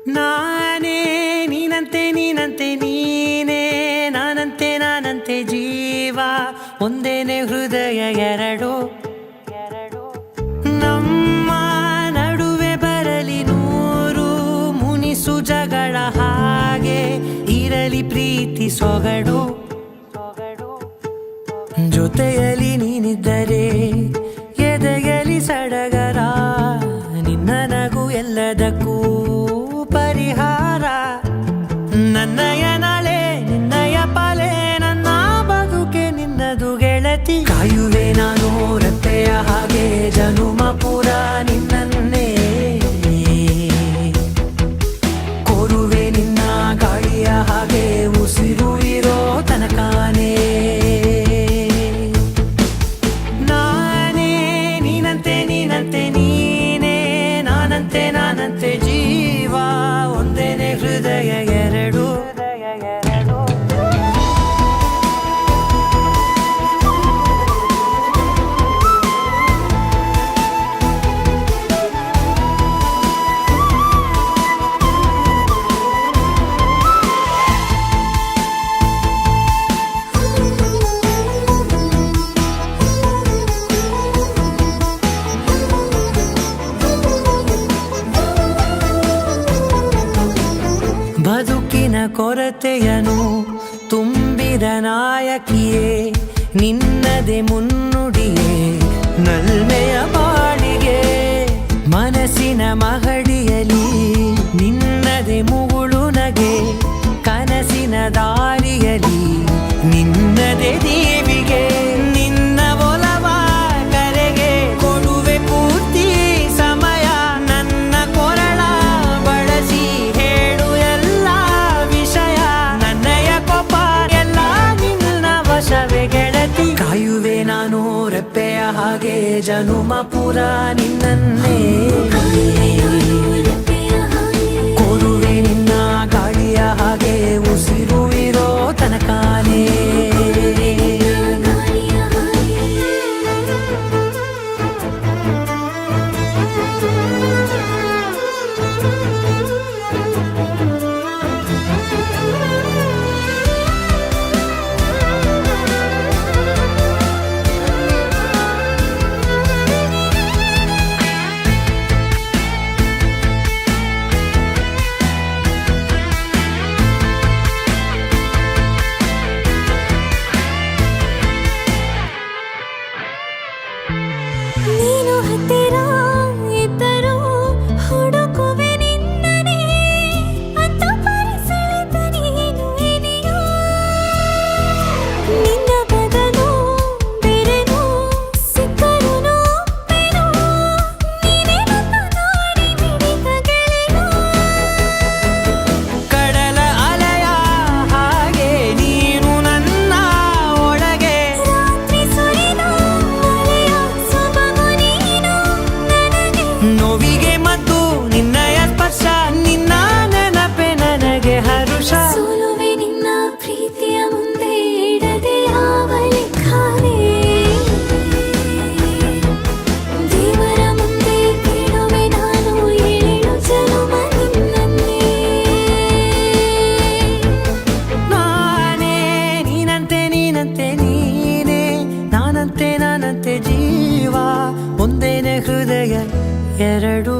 ನಾನೇ ನೀನಂತೆ ನೀನಂತೆ ನೀನೇ ನಾನಂತೆ ನಾನಂತೆ ಜೀವ ಒಂದೇನೆ ಹೃದಯ ಎರಡು ನಮ್ಮ ನಡುವೆ ಬರಲಿ ನೂರು ಮುನಿಸು ಜಗಳ ಹಾಗೆ ಇರಲಿ ಪ್ರೀತಿ ಸೊಗಡು ಜೊತೆಯಲ್ಲಿ ನೀನಿದ್ದರೆ ಎದೆಯಲಿ ಸಡಗರ ನಿನ್ನ ನಗು ಎಲ್ಲದಕ್ಕೂ ಪರಿಹಾರ ನನ್ನಯ ನಾಳೆ ನಿನ್ನಯ ಪಾಲೆ ನನ್ನ ಬದುಕೆ ನಿನ್ನದು ಗೆಳತಿ ಕಾಯುವೆ ನಾನು ರತ್ತೆಯ ಹಾಗೆ ಜನುಮ ಪುರ ನಿನ್ನನ್ನೇ ಕೋರುವೆ ನಿನ್ನ ಗಾಳಿಯ ಹಾಗೆ ಉಸಿರು ಇರೋ ತನಕಾನೇ ನೀನಂತೆ ನೀನೇ ನಾನಂತೆ ನಾನಂತೆ ಜೀವ ಒಂದೇನೆ ಹೃದಯ ಎರಡು ಬದುಕಿನ ಕೊರತೆಯನು ತುಂಬಿದ ನಾಯಕಿಯೇ ನಿನ್ನದೆ ಮುನ್ನುಡಿಯೇ ನಲ್ಮೆಯ ಬಾಳಿಗೆ ಮನಸ್ಸಿನ ಮಹಡಿಯಲಿ ನಿನ್ನದೆ ಮುಗುಳು ನಗೆ ಕನಸಿನ ದಾರಿಯಲಿ ನಿನ್ನದೆ ದೇವಿಗೆ ನಿನ್ನ ಒಲವ ಕರೆಗೆ ಕೊಡುವೆ ಪೂರ್ತಿ ಸಮಯ ನನ್ನ ಕೊರಳ ಬಳಸಿ ಹೇಳು ಎಲ್ಲ ವಿಷಯ ನನ್ನಯ ಕೋಪ ಎಲ್ಲ ನಿನ್ನ ವಶವೇ ಗೆಳತಿ ಕಾಯುವೆ ನಾನು ರೆಪ್ಪೆಯ ಹಾಗೆ ಜನುಮ ಪುರ ನಿನ್ನನ್ನೇ ಕೋರುವೆ ನಿನ್ನ ಗಾಳಿಯ ಹಾಗೆ ಉಸಿರು ಇರೋ ತನಕಾನೇ ನೀನು ಹತ್ತಿರ ಇದ್ದರೂ ಹುಡುಕುವೆ ನಿನ್ನನೇ ಅಂತ ಪರಿಸಳಿತ ನೀನು ಇದೆಯೋ ನಿನ್ನ ಬದಲು ಬೇರೆನೋ ಸಿಕ್ಕರೂ ಒಪ್ಪೆನೋ ನೀನೇ ನನ್ನ ನಾಡಿ ಮಿಡಿತ ಗೆಳೆಯೋ ಕಡಲ ಅಲೆಯ ಹಾಗೆ ನೀನು ನನ್ನ ಒಳಗೆ ರಾತ್ರಿ ಸುರಿದ ಮಳೆಯ ಸೊಬಗು ನೀನು ನನಗೆ ನೋವಿಗೆ ಮದ್ದು ನಿನ್ನಯ ಸ್ಪರ್ಶ ನಿನ್ನ ನೆನಪೆ ನನಗೆ ಹರುಷ ಸೋಲುವೆ ನಿನ್ನ ಪ್ರೀತಿಯ ಮುಂದೆ ಇಡದೆ ಯಾವ ಲೆಕ್ಕನೇ ದೇವರ ಮುಂದೆ ಕೇಳುವೆ ನಾನು ಏಳು ಜನುಮ ನಿನ್ನನ್ನೇ ನಾನೇ ನೀನಂತೆ ನೀನಂತೆ ನೀನೇ ನಾನಂತೆ ನಾನಂತೆ ಜೀವ ಒಂದೇನೆ ಹೃದಯ ಎರಡು